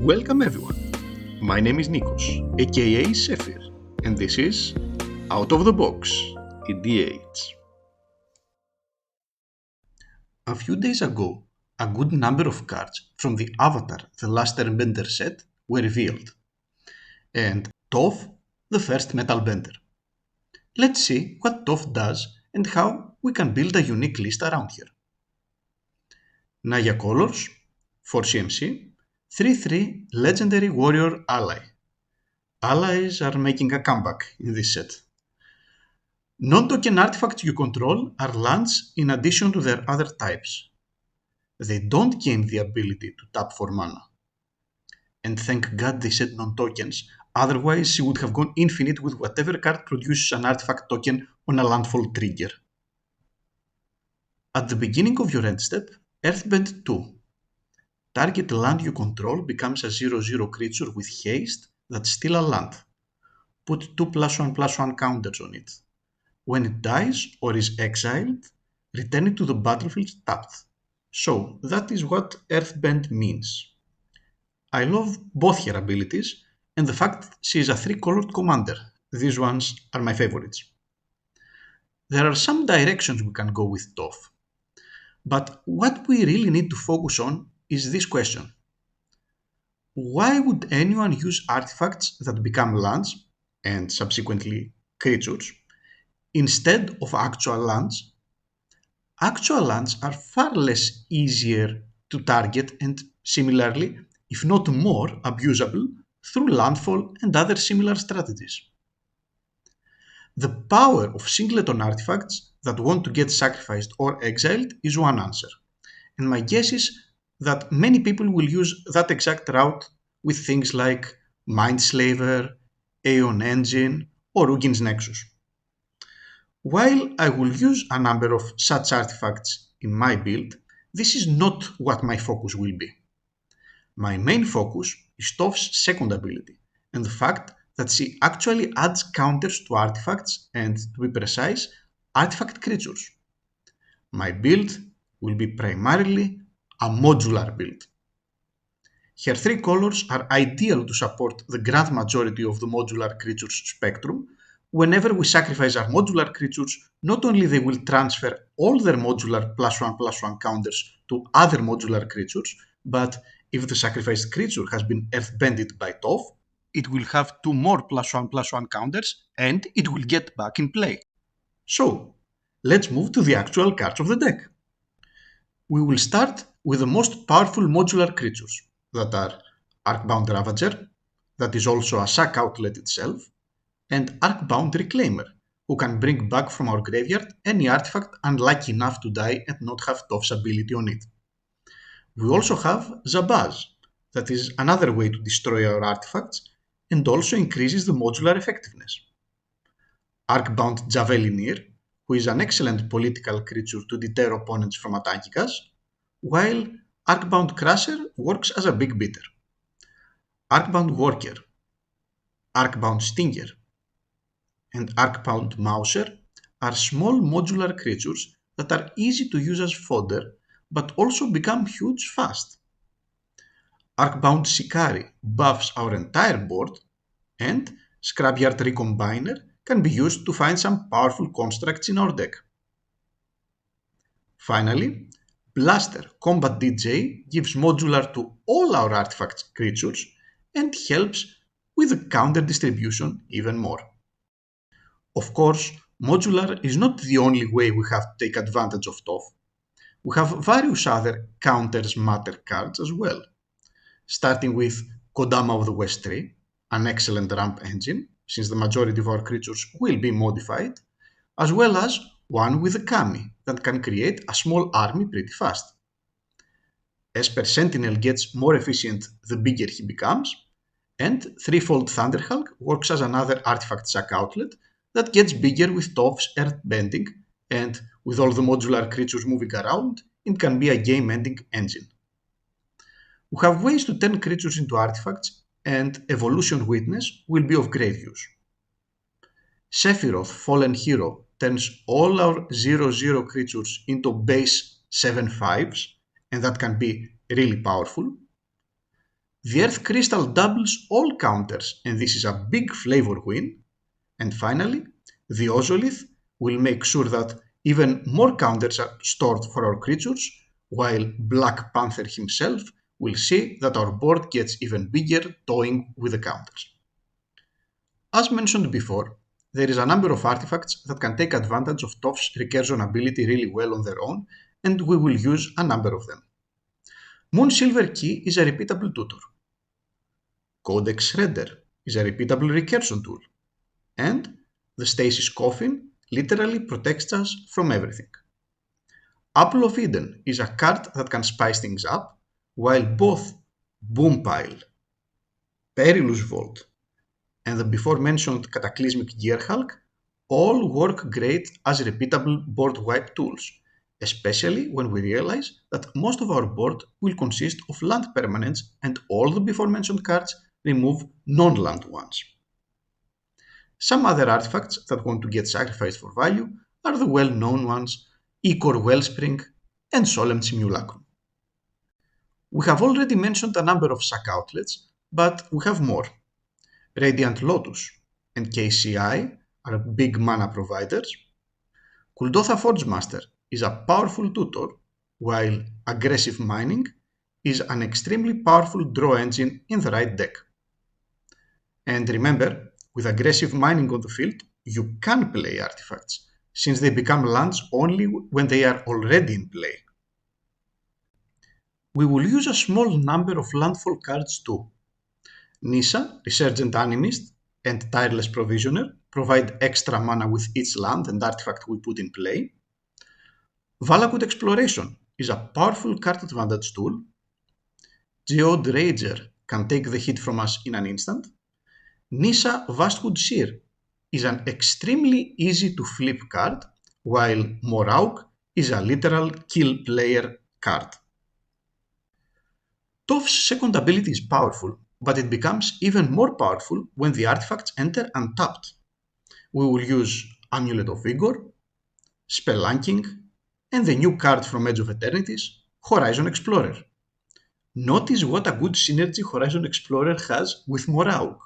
Welcome everyone. My name is Nikos, aka Sephir, and this is Out of the Box, EDH. A few days ago, a good number of cards from the Avatar The Landbase set were revealed, and Toph, the first Metalbender. Let's see what Toph does and how we can build a unique list around here. Naya colors, 4 CMC, 3/3 Legendary Warrior Ally. Allies are making a comeback in this set. Non-token artifacts you control are lands in addition to their other types. They don't gain the ability to tap for mana. And thank God they said non-tokens, otherwise she would have gone infinite with whatever card produces an artifact token on a landfall trigger. At the beginning of your end step, Earthbend 2. Target land you control becomes a 0/0 creature with haste that's still a land. Put 2 +1/+1 counters on it. When it dies or is exiled, return it to the battlefield tapped. So that is what Earthbend means. I love both her abilities and the fact she is a 3-colored commander. These ones are my favorites. There are some directions we can go with Toph. But what we really need to focus on is this question. Why would anyone use artifacts that become lands, and subsequently creatures, instead of actual lands? Actual lands are far less easier to target and similarly, if not more, abusable through landfall and other similar strategies. The power of singleton artifacts that want to get sacrificed or exiled is one answer, and my guess is that many people will use that exact route with things like Mindslaver, Aeon Engine, or Ugin's Nexus. While I will use a number of such artifacts in my build, this is not what my focus will be. My main focus is Toph's second ability, and the fact that she actually adds counters to artifacts and, to be precise, artifact creatures. My build will be primarily a modular build. Her 3 colors are ideal to support the grand majority of the modular creatures spectrum. Whenever we sacrifice our modular creatures, not only they will transfer all their modular +1/+1 counters to other modular creatures, but if the sacrificed creature has been earthbended by Toph, it will have 2 more +1/+1 counters and it will get back in play. So, let's move to the actual cards of the deck. We will start with the most powerful modular creatures, that are Arcbound Ravager, that is also a sack outlet itself, and Arcbound Reclaimer, who can bring back from our graveyard any artifact unlucky enough to die and not have Toph's ability on it. We also have Zabaz, that is another way to destroy our artifacts and also increases the modular effectiveness. Arcbound Javelineer, who is an excellent political creature to deter opponents from attacking us, while Arcbound Crusher works as a big beater. Arcbound Worker, Arcbound Stinger, and Arcbound Mouser are small modular creatures that are easy to use as fodder, but also become huge fast. Arcbound Shikari buffs our entire board, and Scrapyard Recombiner can be used to find some powerful constructs in our deck. Finally, Blaster Combat DJ gives modular to all our artifact creatures and helps with the counter distribution even more. Of course, modular is not the only way we have to take advantage of Toph. We have various other counters matter cards as well, starting with Kodama of the West Tree, an excellent ramp engine, since the majority of our creatures will be modified, as well as one with a Kami that can create a small army pretty fast. Esper Sentinel gets more efficient the bigger he becomes, and Threefold Thunderhulk works as another artifact sack outlet that gets bigger with Toph's earthbending, and with all the modular creatures moving around, it can be a game-ending engine. We have ways to turn creatures into artifacts, and Evolution Witness will be of great use. Sephiroth Fallen Hero turns all our 0/0 creatures into base 7/5s, and that can be really powerful. The Earth Crystal doubles all counters, and this is a big flavor win. And finally, the Ozolith will make sure that even more counters are stored for our creatures, while Black Panther himself will see that our board gets even bigger toying with the counters. As mentioned before, there is a number of artifacts that can take advantage of Toph's recursion ability really well on their own, and we will use a number of them. Moonsilver Key is a repeatable tutor. Codex Shredder is a repeatable recursion tool. And the Stasis Coffin literally protects us from everything. Apple of Eden is a card that can spice things up, while both Boompile, Perilous Vault, and the before mentioned Cataclysmic Gearhulk all work great as repeatable board wipe tools, especially when we realize that most of our board will consist of land permanents and all the before mentioned cards remove non-land ones. Some other artifacts that want to get sacrificed for value are the well-known ones Icor Wellspring and Solemn Simulacrum. We have already mentioned a number of sack outlets, but we have more. Radiant Lotus and KCI are big mana providers. Kuldotha Forgemaster is a powerful tutor, while Aggressive Mining is an extremely powerful draw engine in the right deck. And remember, with aggressive mining on the field, you can play artifacts, since they become lands only when they are already in play. We will use a small number of landfall cards too. Nissa, Resurgent Animist, and Tireless Provisioner provide extra mana with each land and artifact we put in play. Valakut Exploration is a powerful card advantage tool. Geode Rager can take the hit from us in an instant. Nissa Vastwood Seer is an extremely easy to flip card, while Morauk is a literal kill player card. Toph's second ability is powerful, but it becomes even more powerful when the artifacts enter untapped. We will use Amulet of Vigor, Spelunking, and the new card from Edge of Eternities, Horizon Explorer. Notice what a good synergy Horizon Explorer has with Morauk.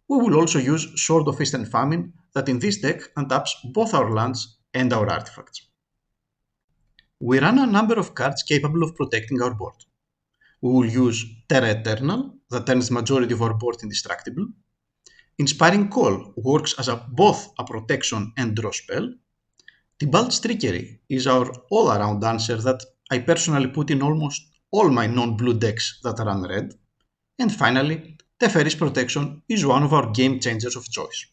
We will also use Sword of Feast and Famine that in this deck untaps both our lands and our artifacts. We run a number of cards capable of protecting our board. We will use Terra Eternal that turns the majority of our board indestructible. Inspiring Call works as both a protection and draw spell. Tibalt's Trickery is our all-around answer that I personally put in almost all my non-blue decks that run red. And finally, Teferi's Protection is one of our game changers of choice.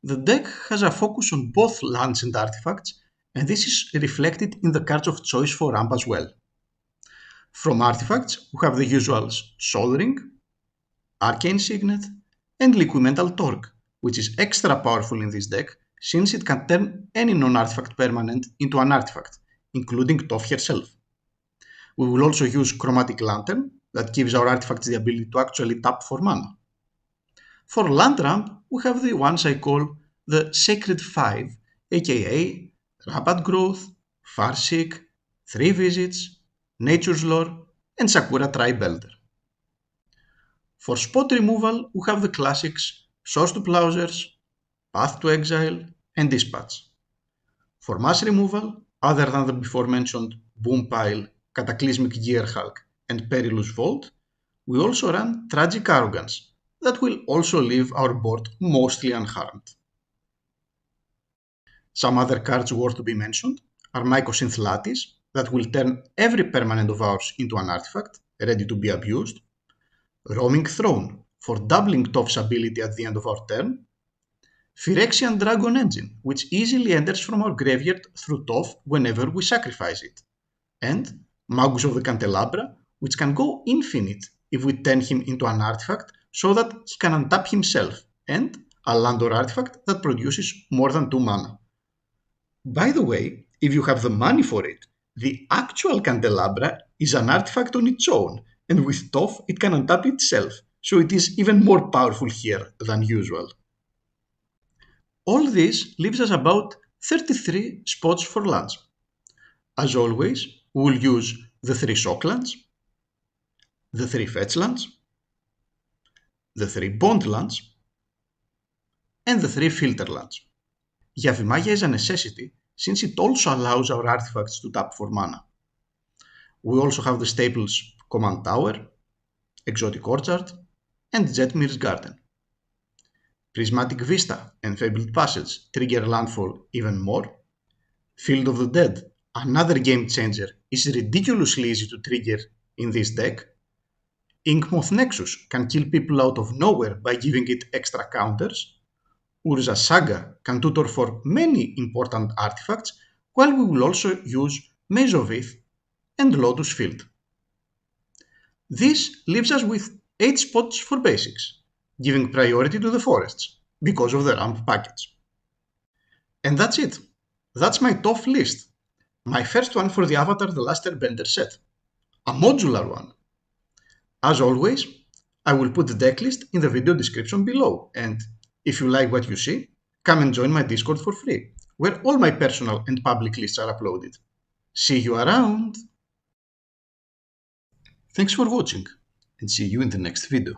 The deck has a focus on both lands and artifacts, and this is reflected in the cards of choice for ramp as well. From artifacts, we have the usuals Soul Ring, Arcane Signet, and Liquimental Torque, which is extra powerful in this deck since it can turn any non-artifact permanent into an artifact, including Toph herself. We will also use Chromatic Lantern, that gives our artifacts the ability to actually tap for mana. For land ramp, we have the ones I call the Sacred 5, aka Rapid Growth, Farseek, 3 Visits, Nature's Lore, and Sakura Tri-Belter. For spot removal, we have the classics Source to Plowshares, Path to Exile, and Dispatch. For mass removal, other than the before mentioned Boompile, Cataclysmic Gearhulk, and Perilous Vault, we also run Tragic Arrogance, that will also leave our board mostly unharmed. Some other cards worth to be mentioned are Mycosynth Lattice, that will turn every permanent of ours into an artifact, ready to be abused. Roaming Throne, for doubling Toph's ability at the end of our turn. Phyrexian Dragon Engine, which easily enters from our graveyard through Toph whenever we sacrifice it. And Magus of the Candelabra, which can go infinite if we turn him into an artifact so that he can untap himself, and a land or artifact that produces more than 2 mana. By the way, if you have the money for it, the actual Candelabra is an artifact on its own, and with Toph it can untap itself, so it is even more powerful here than usual. All this leaves us about 33 spots for lands. As always, we will use the 3 shock lands, the 3 fetch lands, the 3 bond lands, and the 3 filter lands. Yavimaya is a necessity since it also allows our artifacts to tap for mana. We also have the staples Command Tower, Exotic Orchard, and Jetmir's Garden. Prismatic Vista and Fabled Passage trigger landfall even more. Field of the Dead, another game changer, is ridiculously easy to trigger in this deck. Inkmoth Nexus can kill people out of nowhere by giving it extra counters. Urza Saga can tutor for many important artifacts, while we will also use Maze of Ith and Lotus Field. This leaves us with 8 spots for basics, giving priority to the forests because of the ramp package. And that's it. That's my Toph list. My first one for the Avatar The Last Airbender set. A modular one. As always, I will put the decklist in the video description below, and if you like what you see, come and join my Discord for free, where all my personal and public lists are uploaded. See you around! Thanks for watching, and see you in the next video.